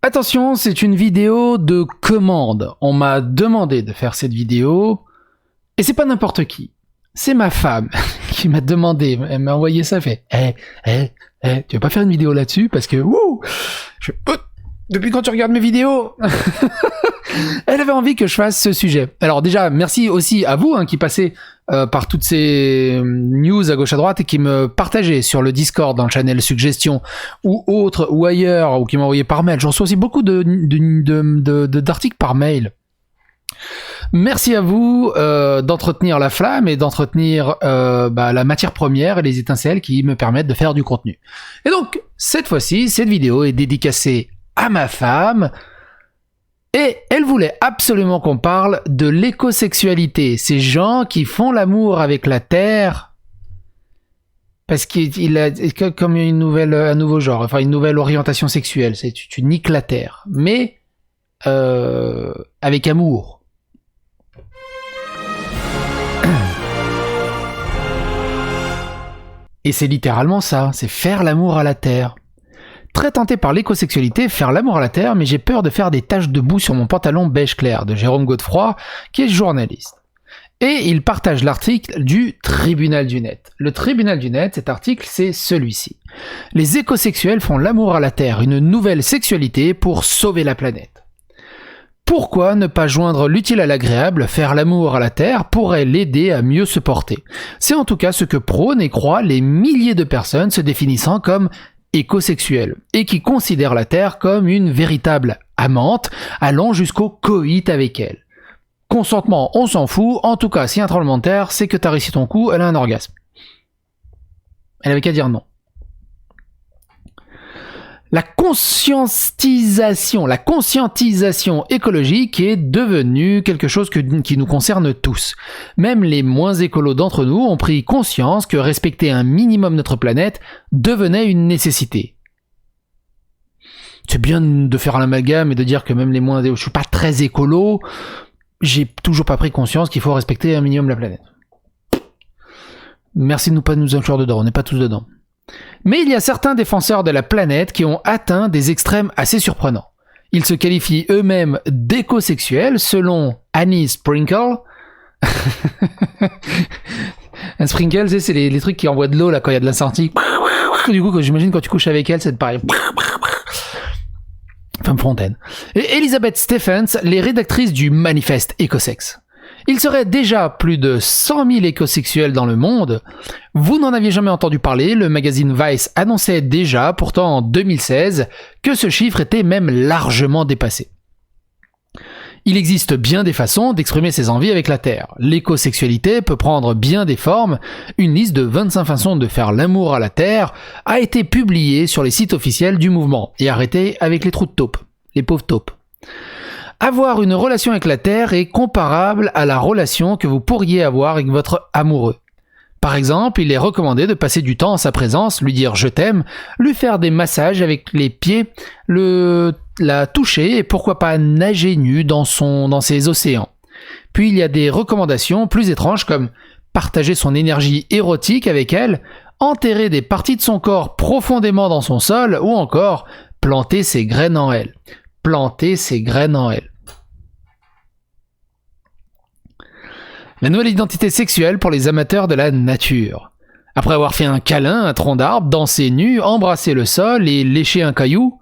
Attention, c'est une vidéo de commande. On m'a demandé de faire cette vidéo, et c'est pas n'importe qui. C'est ma femme qui m'a demandé, elle m'a envoyé ça, fait tu veux pas faire une vidéo là-dessus parce que depuis quand tu regardes mes vidéos? Elle avait envie que je fasse ce sujet. Alors déjà, merci aussi à vous qui passez par toutes ces news à gauche à droite et qui me partagez sur le Discord, dans le channel suggestions ou autre ou ailleurs, ou qui m'envoyez par mail. Je reçois aussi beaucoup d'articles par mail. Merci à vous d'entretenir la flamme et d'entretenir la matière première et les étincelles qui me permettent de faire du contenu. Et donc, cette fois-ci, cette vidéo est dédicacée à ma femme et elle voulait absolument qu'on parle de l'écosexualité. Ces gens qui font l'amour avec la terre parce qu'il a comme un nouveau genre, enfin une nouvelle orientation sexuelle. C'est tu niques la terre, mais avec amour. Et c'est littéralement ça, c'est faire l'amour à la terre. Très tenté par l'écosexualité, faire l'amour à la terre, mais j'ai peur de faire des taches de boue sur mon pantalon beige clair, de Jérôme Godefroy, qui est journaliste. Et il partage l'article du Tribunal du Net. Le Tribunal du Net, cet article, c'est celui-ci. Les écosexuels font l'amour à la terre, une nouvelle sexualité pour sauver la planète. Pourquoi ne pas joindre l'utile à l'agréable, faire l'amour à la terre pourrait l'aider à mieux se porter? C'est en tout cas ce que prônent et croient les milliers de personnes se définissant comme écosexuelles et qui considèrent la terre comme une véritable amante allant jusqu'au coït avec elle. Consentement, on s'en fout, en tout cas si un tremblement de terre, c'est que t'as réussi ton coup, elle a un orgasme. Elle avait qu'à dire non. La conscientisation écologique est devenue quelque chose qui nous concerne tous. Même les moins écolos d'entre nous ont pris conscience que respecter un minimum notre planète devenait une nécessité. C'est bien de faire l'amalgame et de dire que même les moins... Je suis pas très écolo, j'ai toujours pas pris conscience qu'il faut respecter un minimum la planète. Merci de ne pas nous inclure dedans, on n'est pas tous dedans. Mais il y a certains défenseurs de la planète qui ont atteint des extrêmes assez surprenants. Ils se qualifient eux-mêmes d'écosexuels selon Annie Sprinkle. Un sprinkle, c'est les trucs qui envoient de l'eau là quand il y a de l'incendie. Du coup, j'imagine quand tu couches avec elle, c'est pareil. Femme fontaine. Et Elizabeth Stephens, les rédactrices du manifeste Écosex. Il serait déjà plus de 100 000 écosexuels dans le monde. Vous n'en aviez jamais entendu parler, le magazine Vice annonçait déjà, pourtant en 2016, que ce chiffre était même largement dépassé. Il existe bien des façons d'exprimer ses envies avec la Terre. L'écosexualité peut prendre bien des formes. Une liste de 25 façons de faire l'amour à la Terre a été publiée sur les sites officiels du mouvement et arrêtée avec les trous de taupe, les pauvres taupes. Avoir une relation avec la Terre est comparable à la relation que vous pourriez avoir avec votre amoureux. Par exemple, il est recommandé de passer du temps en sa présence, lui dire « je t'aime », lui faire des massages avec les pieds, la toucher et pourquoi pas nager nu dans ses océans. Puis il y a des recommandations plus étranges comme partager son énergie érotique avec elle, enterrer des parties de son corps profondément dans son sol ou encore planter ses graines en elle. Planter ses graines en elle. La nouvelle identité sexuelle pour les amateurs de la nature. Après avoir fait un câlin, un tronc d'arbre, dansé nu, embrassé le sol et léché un caillou...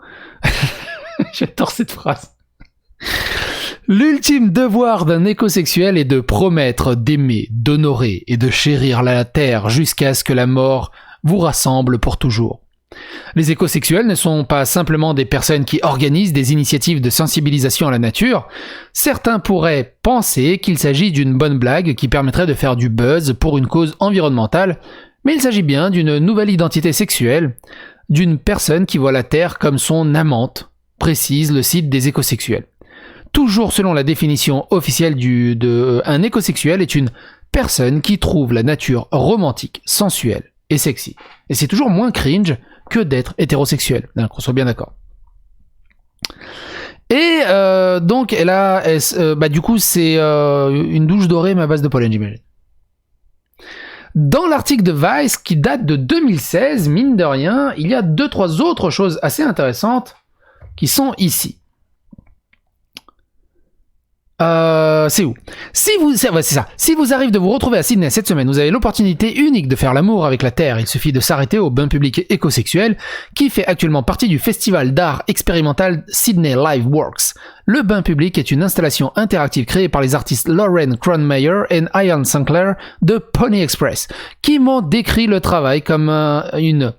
J'adore cette phrase. L'ultime devoir d'un écosexuel est de promettre d'aimer, d'honorer et de chérir la terre jusqu'à ce que la mort vous rassemble pour toujours. Les écosexuels ne sont pas simplement des personnes qui organisent des initiatives de sensibilisation à la nature. Certains pourraient penser qu'il s'agit d'une bonne blague qui permettrait de faire du buzz pour une cause environnementale, mais il s'agit bien d'une nouvelle identité sexuelle, d'une personne qui voit la Terre comme son amante, précise le site des écosexuels. Toujours selon la définition officielle un écosexuel est une personne qui trouve la nature romantique, sensuelle et sexy. Et c'est toujours moins cringe que d'être hétérosexuel, qu'on soit bien d'accord. Et donc elle a, du coup c'est une douche dorée mais à base de pollen, j'imagine. Dans l'article de Vice qui date de 2016, mine de rien, il y a 2-3 autres choses assez intéressantes qui sont ici. C'est où? C'est ça. Si vous arrive de vous retrouver à Sydney cette semaine, vous avez l'opportunité unique de faire l'amour avec la Terre. Il suffit de s'arrêter au bain public écosexuel qui fait actuellement partie du festival d'art expérimental Sydney Live Works. Le bain public est une installation interactive créée par les artistes Lauren Cronmeyer et Ian Sinclair de Pony Express, qui m'ont décrit le travail comme une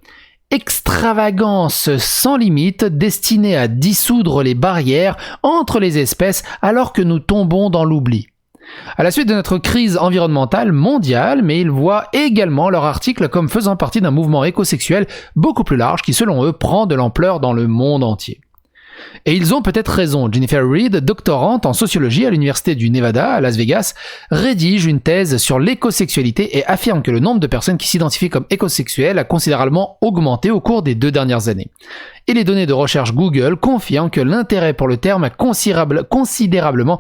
extravagance sans limite destinée à dissoudre les barrières entre les espèces alors que nous tombons dans l'oubli. À la suite de notre crise environnementale mondiale, mais ils voient également leur article comme faisant partie d'un mouvement écosexuel beaucoup plus large qui, selon eux, prend de l'ampleur dans le monde entier. Et ils ont peut-être raison. Jennifer Reed, doctorante en sociologie à l'université du Nevada à Las Vegas, rédige une thèse sur l'écosexualité et affirme que le nombre de personnes qui s'identifient comme écosexuelles a considérablement augmenté au cours des 2 dernières années. Et les données de recherche Google confirment que l'intérêt pour le terme a considérablement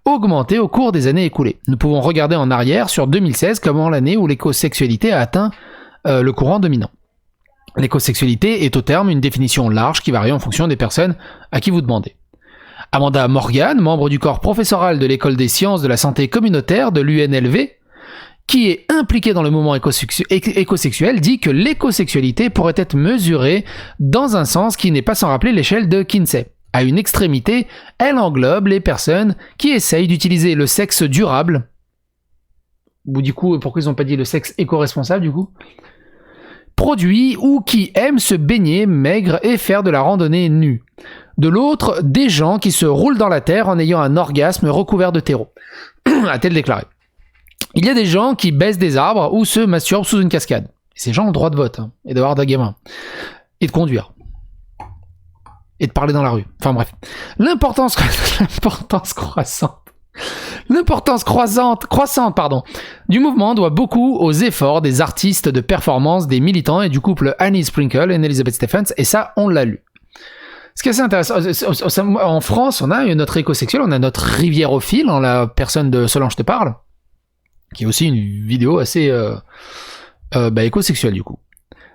augmenté au cours des années écoulées. Nous pouvons regarder en arrière sur 2016 comme l'année où l'écosexualité a atteint le courant dominant. L'écosexualité est au terme une définition large qui varie en fonction des personnes à qui vous demandez. Amanda Morgan, membre du corps professoral de l'École des sciences de la santé communautaire de l'UNLV, qui est impliquée dans le mouvement écosexuel, dit que l'écosexualité pourrait être mesurée dans un sens qui n'est pas sans rappeler l'échelle de Kinsey. À une extrémité, elle englobe les personnes qui essayent d'utiliser le sexe durable. Ou du coup, pourquoi ils n'ont pas dit le sexe éco-responsable du coup ? Produits ou qui aiment se baigner maigre et faire de la randonnée nue. De l'autre, des gens qui se roulent dans la terre en ayant un orgasme recouvert de terreau, a-t-elle déclaré. Il y a des gens qui baissent des arbres ou se masturbent sous une cascade. Ces gens ont le droit de vote, et d'avoir des gamins, et de conduire, et de parler dans la rue. Enfin bref. L'importance croissante du mouvement doit beaucoup aux efforts des artistes de performance, des militants et du couple Annie Sprinkle et Elizabeth Stephens, et ça, on l'a lu. Ce qui est assez intéressant, en France, on a notre écosexuel, on a notre riviérophile, en la personne de Solange te parle, qui est aussi une vidéo assez écosexuelle du coup.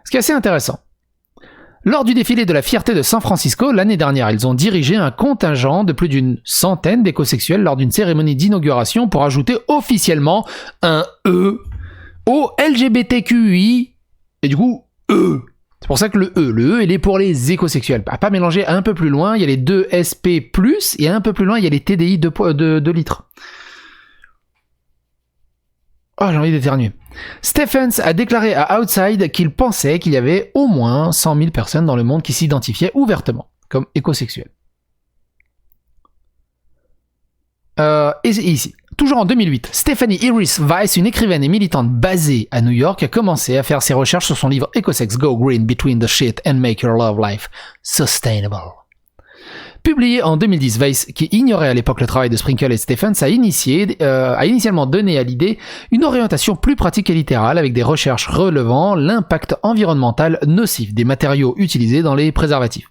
Ce qui est assez intéressant. Lors du défilé de la fierté de San Francisco, l'année dernière, ils ont dirigé un contingent de plus d'une centaine d'écosexuels lors d'une cérémonie d'inauguration pour ajouter officiellement un E au LGBTQI, et du coup, E. C'est pour ça que le E, il est pour les écosexuels. À pas mélanger un peu plus loin, il y a les 2 SP+, et un peu plus loin, il y a les TDI de litres. Oh, j'ai envie d'éternuer. Stephens a déclaré à Outside qu'il pensait qu'il y avait au moins 100 000 personnes dans le monde qui s'identifiaient ouvertement comme écosexuels. Et ici, toujours en 2008, Stephanie Iris Weiss, une écrivaine et militante basée à New York, a commencé à faire ses recherches sur son livre Ecosex Go Green Between the Shit and Make Your Love Life Sustainable. Publié en 2010, Weiss, qui ignorait à l'époque le travail de Sprinkle et Stephens, a initialement donné à l'idée une orientation plus pratique et littérale avec des recherches relevant l'impact environnemental nocif des matériaux utilisés dans les préservatifs,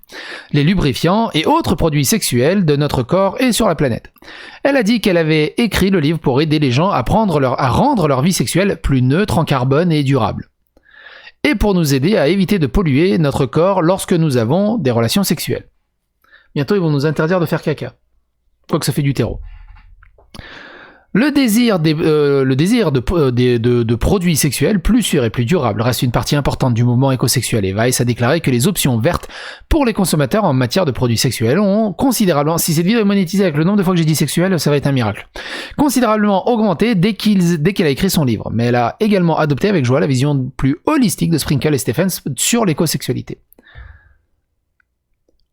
les lubrifiants et autres produits sexuels de notre corps et sur la planète. Elle a dit qu'elle avait écrit le livre pour aider les gens à rendre leur vie sexuelle plus neutre en carbone et durable, et pour nous aider à éviter de polluer notre corps lorsque nous avons des relations sexuelles. Bientôt, ils vont nous interdire de faire caca. Quoique ça fait du terreau. Le désir de produits sexuels plus sûrs et plus durables reste une partie importante du mouvement écosexuel. Et Weiss a déclaré que les options vertes pour les consommateurs en matière de produits sexuels ont considérablement, si cette vidéo est monétisée avec le nombre de fois que j'ai dit sexuel, ça va être un miracle, considérablement augmenté dès qu'elle a écrit son livre. Mais elle a également adopté avec joie la vision plus holistique de Sprinkle et Stephens sur l'écosexualité.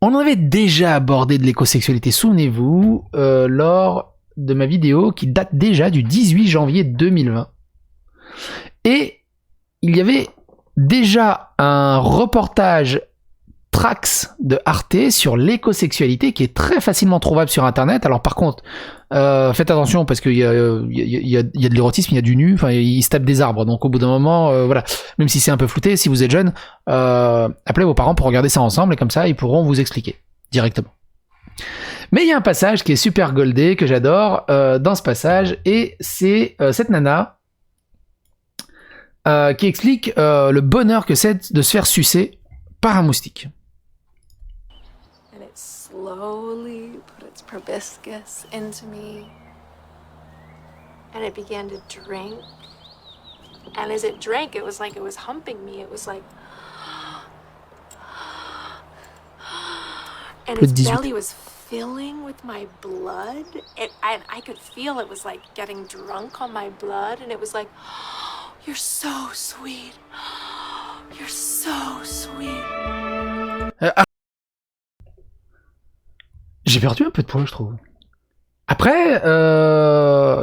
On en avait déjà abordé de l'écosexualité, souvenez-vous, lors de ma vidéo qui date déjà du 18 janvier 2020. Et il y avait déjà un reportage Trax de Arte sur l'écosexualité qui est très facilement trouvable sur internet. Alors par contre, faites attention parce qu'il y a de l'érotisme, il y a du nu, enfin ils se tapent des arbres, donc au bout d'un moment, voilà, même si c'est un peu flouté, si vous êtes jeune, appelez vos parents pour regarder ça ensemble et comme ça ils pourront vous expliquer directement. Mais il y a un passage qui est super goldé, que j'adore dans ce passage, et c'est cette nana qui explique le bonheur que c'est de se faire sucer par un moustique. And it slowly put its proboscis into me. And it began to drink. And as it drank, it was like it was humping me. It was like... And its belly was filling with my blood. I could feel it was like getting drunk on my blood. And it was like, oh, you're so sweet. You're so sweet. J'ai perdu un peu de poids, je trouve. Après,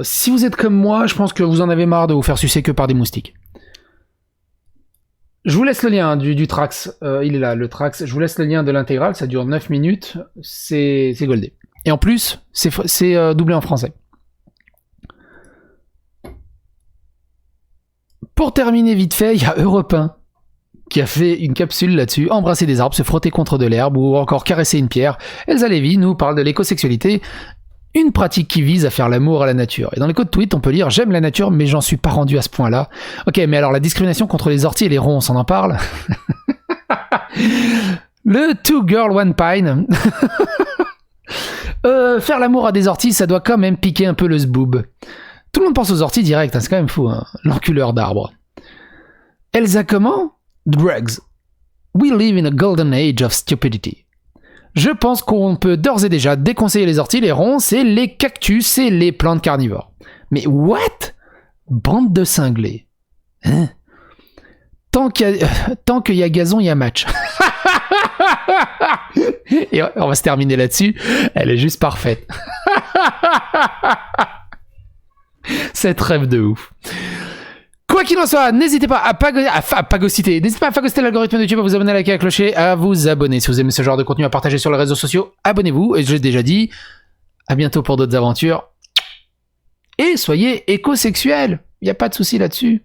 si vous êtes comme moi, je pense que vous en avez marre de vous faire sucer que par des moustiques. Je vous laisse le lien du Trax. Il est là, le Trax. Je vous laisse le lien de l'intégrale. Ça dure 9 minutes. C'est goldé. Et en plus, c'est doublé en français. Pour terminer vite fait, il y a Europe 1 qui a fait une capsule là-dessus. Embrasser des arbres, se frotter contre de l'herbe ou encore caresser une pierre. Elsa Lévy nous parle de l'écosexualité. Une pratique qui vise à faire l'amour à la nature. Et dans les codes tweet, on peut lire « J'aime la nature, mais j'en suis pas rendu à ce point-là. » Ok, mais alors la discrimination contre les orties et les ronces, on en parle. Le Two Girl One Pine. Faire l'amour à des orties, ça doit quand même piquer un peu le zboob. Tout le monde pense aux orties direct, hein, c'est quand même fou, hein. L'enculeur d'arbres. Elsa comment? Drugs. We live in a golden age of stupidity. Je pense qu'on peut d'ores et déjà déconseiller les orties, les ronces et les cactus et les plantes carnivores. Mais what? Bande de cinglés. Hein? Tant qu'il y a gazon, il y a match. Et on va se terminer là-dessus. Elle est juste parfaite. Cette rêve de ouf. Quoi qu'il en soit, n'hésitez pas à phagocyter. N'hésitez pas à phagocyter l'algorithme de YouTube, à vous abonner, à liker, à clocher, à vous abonner. Si vous aimez ce genre de contenu, à partager sur les réseaux sociaux, abonnez-vous. Et je l'ai déjà dit, à bientôt pour d'autres aventures. Et soyez écosexuels. Il n'y a pas de souci là-dessus.